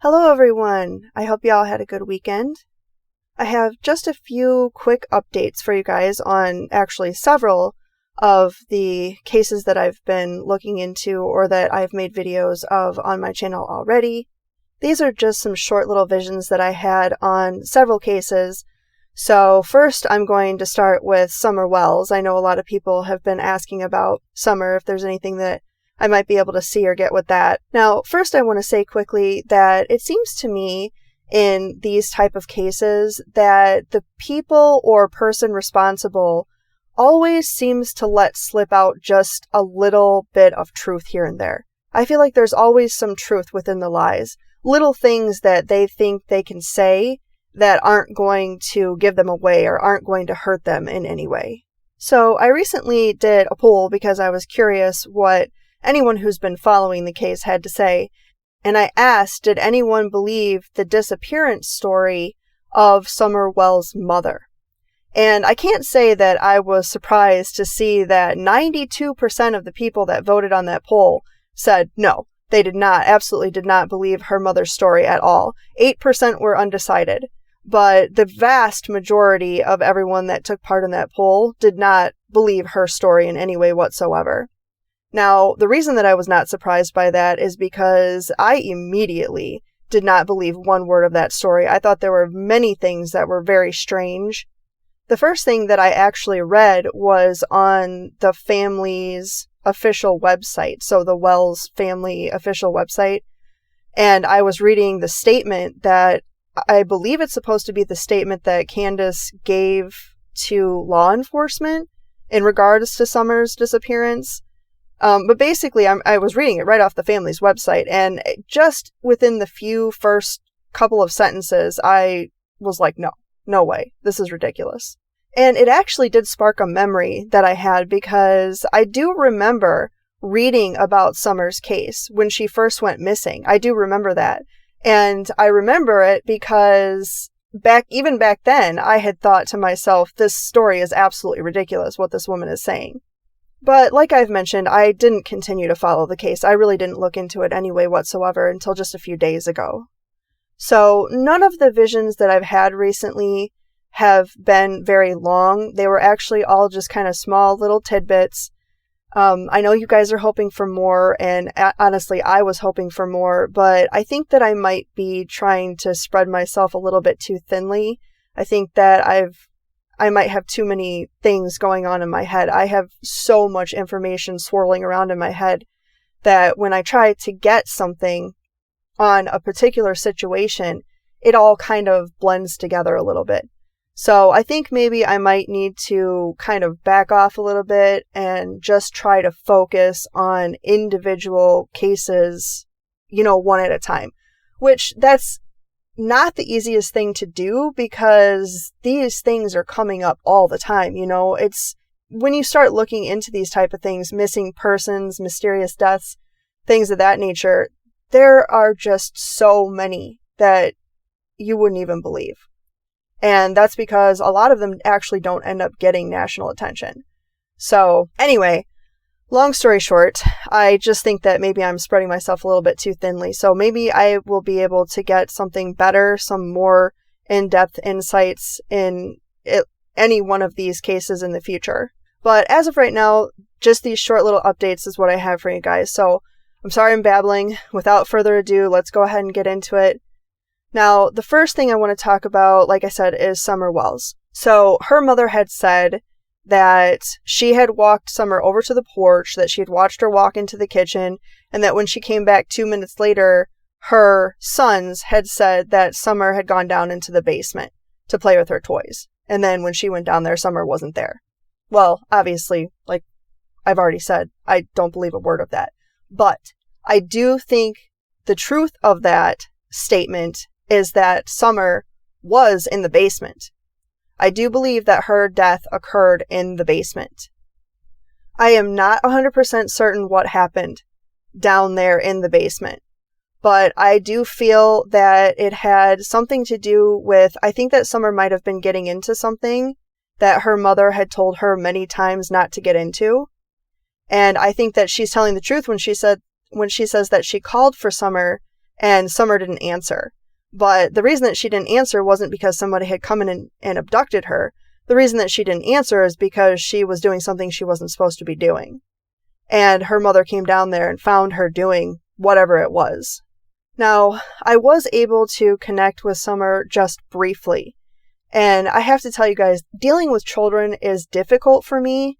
Hello everyone! I hope you all had a good weekend. I have just a few quick updates for you guys on actually several of the cases that I've been looking into or that I've made videos of on my channel already. These are just some short little visions that I had on several cases. So first I'm going to start with Summer Wells. I know a lot of people have been asking about Summer, if there's anything that I might be able to see or get with that. Now, first I want to say quickly that it seems to me in these type of cases that the people or person responsible always seems to let slip out just a little bit of truth here and there. I feel like there's always some truth within the lies. Little things that they think they can say that aren't going to give them away or aren't going to hurt them in any way. So I recently did a poll because I was curious what anyone who's been following the case had to say, and I asked, did anyone believe the disappearance story of Summer Wells' mother? And I can't say that I was surprised to see that 92% of the people that voted on that poll said no, they did not, absolutely did not believe her mother's story at all. 8% were undecided, but the vast majority of everyone that took part in that poll did not believe her story in any way whatsoever. Now, the reason that I was not surprised by that is because I immediately did not believe one word of that story. I thought there were many things that were very strange. The first thing that I actually read was on the family's official website, so the Wells family official website, and I was reading the statement that I believe it's supposed to be the statement that Candace gave to law enforcement in regards to Summer's disappearance. But basically, I was reading it right off the family's website, and just within the first couple of sentences, I was like, no way, this is ridiculous. And it actually did spark a memory that I had, because I do remember reading about Summer's case when she first went missing. I do remember that. And I remember it because even back then, I had thought to myself, this story is absolutely ridiculous, what this woman is saying. But like I've mentioned, I didn't continue to follow the case. I really didn't look into it anyway whatsoever until just a few days ago. So none of the visions that I've had recently have been very long. They were actually all just kind of small little tidbits. I know you guys are hoping for more, and honestly, I was hoping for more, but I think that I might be trying to spread myself a little bit too thinly. I think that I might have too many things going on in my head. I have so much information swirling around in my head that when I try to get something on a particular situation, it all kind of blends together a little bit. So I think maybe I might need to kind of back off a little bit and just try to focus on individual cases, one at a time, which that's not the easiest thing to do because these things are coming up all the time. It's when you start looking into these type of things, missing persons, mysterious deaths, things of that nature, there are just so many that you wouldn't even believe. And that's because a lot of them actually don't end up getting national attention. So anyway, long story short, I just think that maybe I'm spreading myself a little bit too thinly. So maybe I will be able to get something better, some more in-depth insights in any one of these cases in the future. But as of right now, just these short little updates is what I have for you guys. So I'm sorry I'm babbling. Without further ado, let's go ahead and get into it. Now, the first thing I want to talk about, like I said, is Summer Wells. So her mother had said that she had walked Summer over to the porch, that she had watched her walk into the kitchen, and that when she came back 2 minutes later, her sons had said that Summer had gone down into the basement to play with her toys. And then when she went down there, Summer wasn't there. Well, obviously, like I've already said, I don't believe a word of that. But I do think the truth of that statement is that Summer was in the basement. I do believe that her death occurred in the basement. I am not 100% certain what happened down there in the basement, but I do feel that it had something to do with, I think that Summer might have been getting into something that her mother had told her many times not to get into. And I think that she's telling the truth when she says that she called for Summer and Summer didn't answer. But the reason that she didn't answer wasn't because somebody had come in and abducted her. The reason that she didn't answer is because she was doing something she wasn't supposed to be doing. And her mother came down there and found her doing whatever it was. Now, I was able to connect with Summer just briefly. And I have to tell you guys, dealing with children is difficult for me.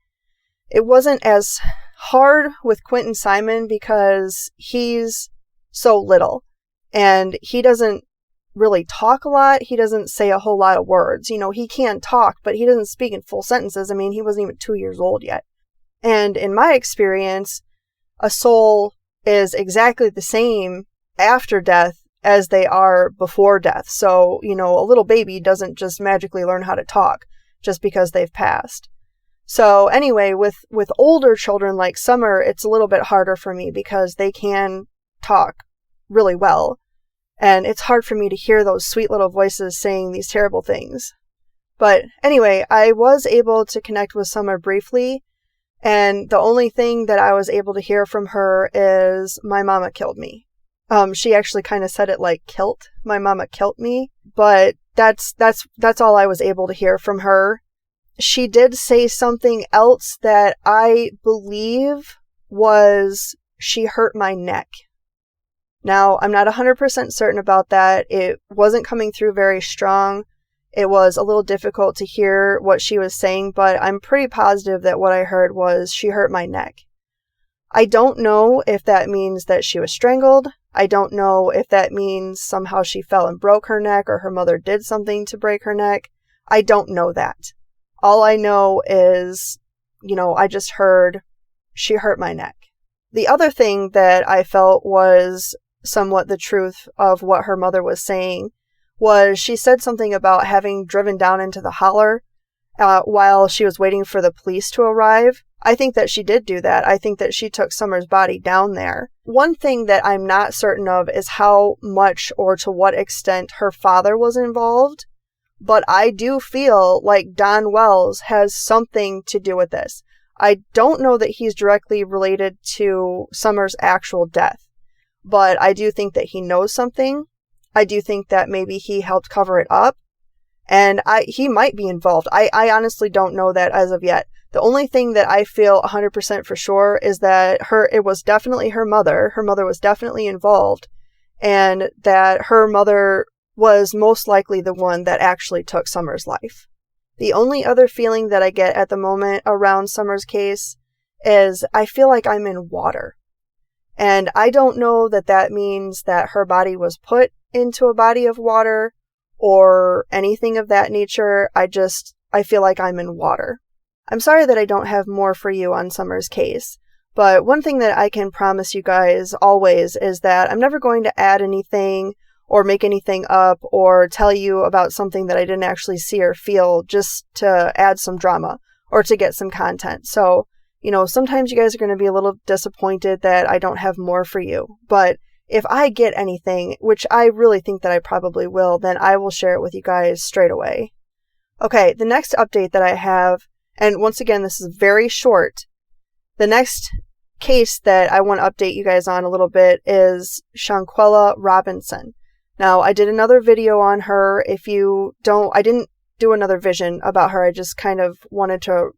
It wasn't as hard with Quinton Simon because he's so little. And he doesn't really talk a lot. He doesn't say a whole lot of words. You know, he can talk, but he doesn't speak in full sentences. I mean, he wasn't even 2 years old yet. And in my experience, a soul is exactly the same after death as they are before death. So, you know, a little baby doesn't just magically learn how to talk just because they've passed. So anyway, with older children like Summer, it's a little bit harder for me because they can talk really well. And it's hard for me to hear those sweet little voices saying these terrible things. But anyway, I was able to connect with Summer briefly. And the only thing that I was able to hear from her is, my mama killed me. She actually kind of said it like kilt. My mama killed me. But that's all I was able to hear from her. She did say something else that I believe was, she hurt my neck. Now, I'm not 100% certain about that. It wasn't coming through very strong. It was a little difficult to hear what she was saying, but I'm pretty positive that what I heard was, she hurt my neck. I don't know if that means that she was strangled. I don't know if that means somehow she fell and broke her neck or her mother did something to break her neck. I don't know that. All I know is, you know, I just heard, she hurt my neck. The other thing that I felt was somewhat the truth of what her mother was saying was, she said something about having driven down into the holler while she was waiting for the police to arrive. I think that she did do that. I think that she took Summer's body down there. One thing that I'm not certain of is how much or to what extent her father was involved, but I do feel like Don Wells has something to do with this. I don't know that he's directly related to Summer's actual death, but I do think that he knows something. I do think that maybe he helped cover it up, and he might be involved. I honestly don't know that as of yet. The only thing that I feel 100% for sure is that it was definitely her mother. Her mother was definitely involved, and that her mother was most likely the one that actually took Summer's life. The only other feeling that I get at the moment around Summer's case is, I feel like I'm in water. And I don't know that that means that her body was put into a body of water or anything of that nature. I feel like I'm in water. I'm sorry that I don't have more for you on Summer's case, but one thing that I can promise you guys always is that I'm never going to add anything or make anything up or tell you about something that I didn't actually see or feel just to add some drama or to get some content. So, you know, sometimes you guys are going to be a little disappointed that I don't have more for you, but if I get anything, which I really think that I probably will, then I will share it with you guys straight away. Okay, the next update that I have, and once again, this is very short. The next case that I want to update you guys on a little bit is Shanquella Robinson. Now, I did another video on her. I didn't do another vision about her. I just kind of wanted to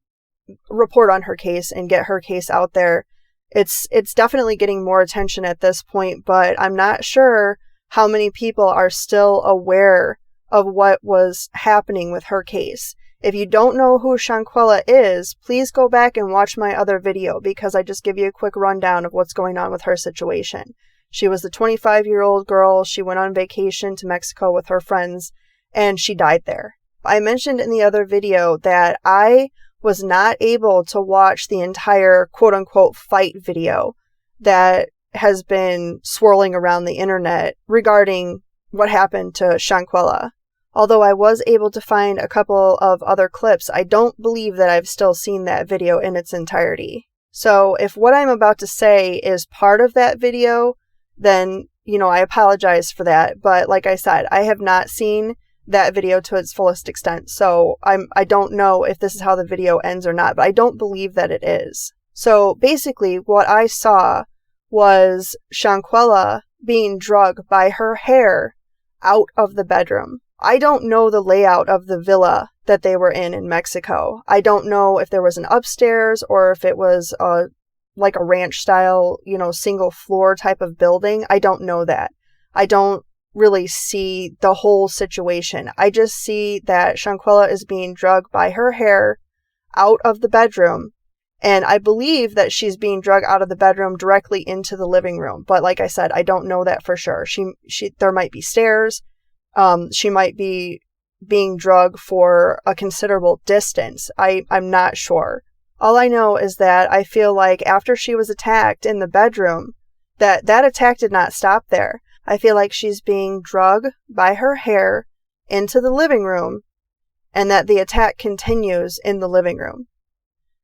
report on her case and get her case out there. It's definitely getting more attention at this point, but I'm not sure how many people are still aware of what was happening with her case. If you don't know who Shanquella is, please go back and watch my other video because I just give you a quick rundown of what's going on with her situation. She was the 25-year-old girl. She went on vacation to Mexico with her friends, and she died there. I mentioned in the other video that I was not able to watch the entire quote-unquote fight video that has been swirling around the internet regarding what happened to Shanquella. Although I was able to find a couple of other clips, I don't believe that I've still seen that video in its entirety. So if what I'm about to say is part of that video, then, you know, I apologize for that. But like I said, I have not seen that video to its fullest extent. So I don't know if this is how the video ends or not, but I don't believe that it is. So basically what I saw was Shanquella being drugged by her hair out of the bedroom. I don't know the layout of the villa that they were in Mexico. I don't know if there was an upstairs or if it was like a ranch style, single floor type of building. I don't know that. I don't really see the whole situation. I just see that Shanquella is being drugged by her hair out of the bedroom. And I believe that she's being drugged out of the bedroom directly into the living room. But like I said, I don't know that for sure. There might be stairs. She might be being drugged for a considerable distance. I'm not sure. All I know is that I feel like after she was attacked in the bedroom, that attack did not stop there. I feel like she's being drugged by her hair into the living room, and that the attack continues in the living room.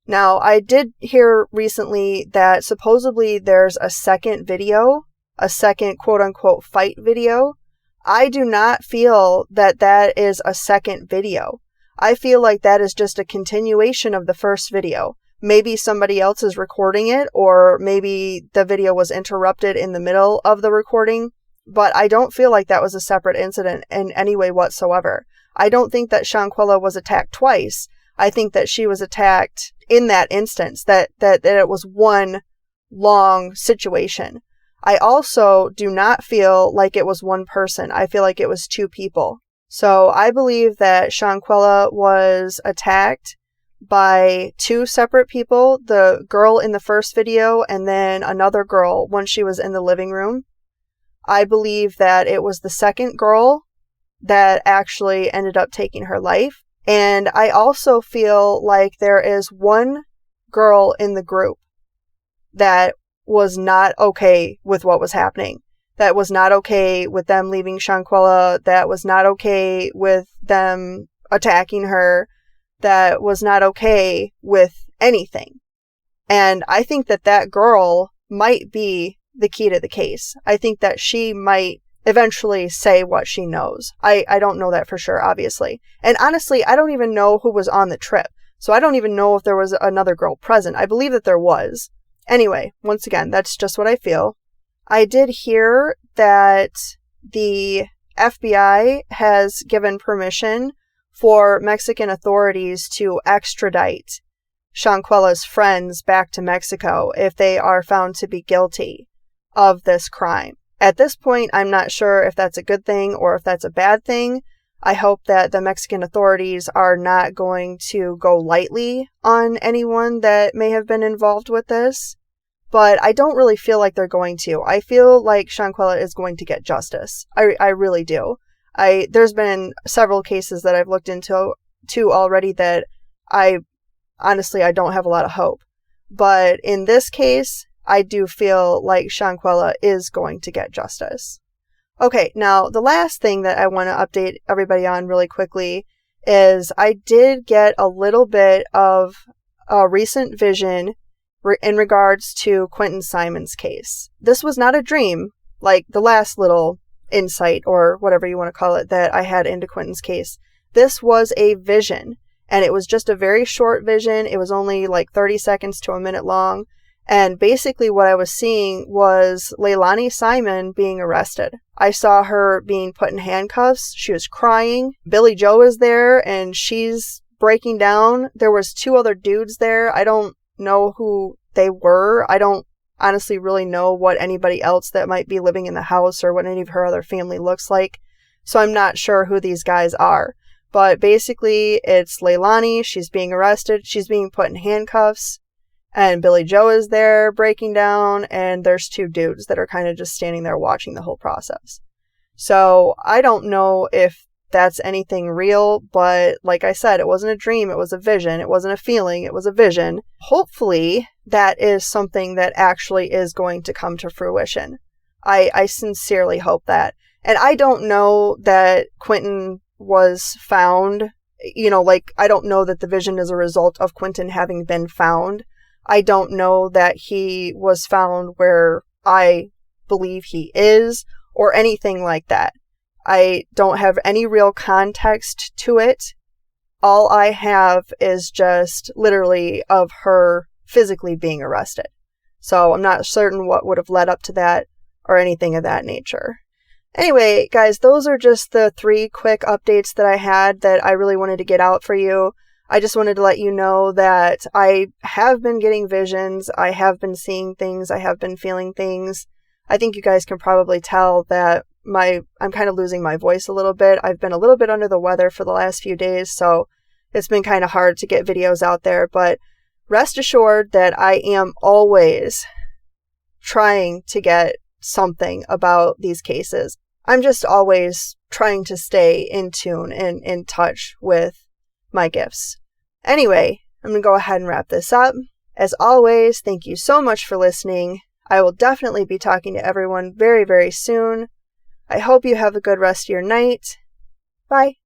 Now, I did hear recently that supposedly there's a second video, a second quote-unquote fight video. I do not feel that that is a second video. I feel like that is just a continuation of the first video. Maybe somebody else is recording it, or maybe the video was interrupted in the middle of the recording. But I don't feel like that was a separate incident in any way whatsoever. I don't think that Shanquella was attacked twice. I think that she was attacked in that instance, that it was one long situation. I also do not feel like it was one person. I feel like it was two people. So I believe that Shanquella was attacked by two separate people, the girl in the first video and then another girl when she was in the living room. I believe that it was the second girl that actually ended up taking her life. And I also feel like there is one girl in the group that was not okay with what was happening. That was not okay with them leaving Shanquella. That was not okay with them attacking her. That was not okay with anything. And I think that that girl might be the key to the case. I think that she might eventually say what she knows. I don't know that for sure, obviously. And honestly, I don't even know who was on the trip. So I don't even know if there was another girl present. I believe that there was. Anyway, once again, that's just what I feel. I did hear that the FBI has given permission for Mexican authorities to extradite Shanquella's friends back to Mexico if they are found to be guilty of this crime. At this point, I'm not sure if that's a good thing or if that's a bad thing. I hope that the Mexican authorities are not going to go lightly on anyone that may have been involved with this. But I don't really feel like they're going to. I feel like Shanquella is going to get justice. I really do. There's been several cases that I've looked into already that I don't have a lot of hope. But in this case, I do feel like Shanquella is going to get justice. Okay, now the last thing that I want to update everybody on really quickly is I did get a little bit of a recent vision in regards to Quinton Simon's case. This was not a dream, like the last little insight or whatever you want to call it that I had into Quinton's case. This was a vision, and it was just a very short vision. It was only like 30 seconds to a minute long. And basically what I was seeing was Leilani Simon being arrested. I saw her being put in handcuffs. She was crying. Billy Joe is there and she's breaking down. There was two other dudes there. I don't know who they were. I don't honestly really know what anybody else that might be living in the house or what any of her other family looks like. So I'm not sure who these guys are. But basically it's Leilani. She's being arrested. She's being put in handcuffs. And Billy Joe is there breaking down, and there's two dudes that are kind of just standing there watching the whole process. So I don't know if that's anything real, but like I said, it wasn't a dream, it was a vision. It wasn't a feeling, it was a vision. Hopefully that is something that actually is going to come to fruition. I sincerely hope that. And I don't know that Quinton was found, I don't know that the vision is a result of Quinton having been found. I don't know that he was found where I believe he is or anything like that. I don't have any real context to it. All I have is just literally of her physically being arrested. So I'm not certain what would have led up to that. or anything of that nature. Anyway, guys, those are just the 3 quick updates that I had that I really wanted to get out for you. I just wanted to let you know that I have been getting visions. I have been seeing things. I have been feeling things. I think you guys can probably tell that I'm kind of losing my voice a little bit. I've been a little bit under the weather for the last few days, so it's been kind of hard to get videos out there. But rest assured that I am always trying to get something about these cases. I'm just always trying to stay in tune and in touch with my gifts. Anyway, I'm going to go ahead and wrap this up. As always, thank you so much for listening. I will definitely be talking to everyone very, very soon. I hope you have a good rest of your night. Bye.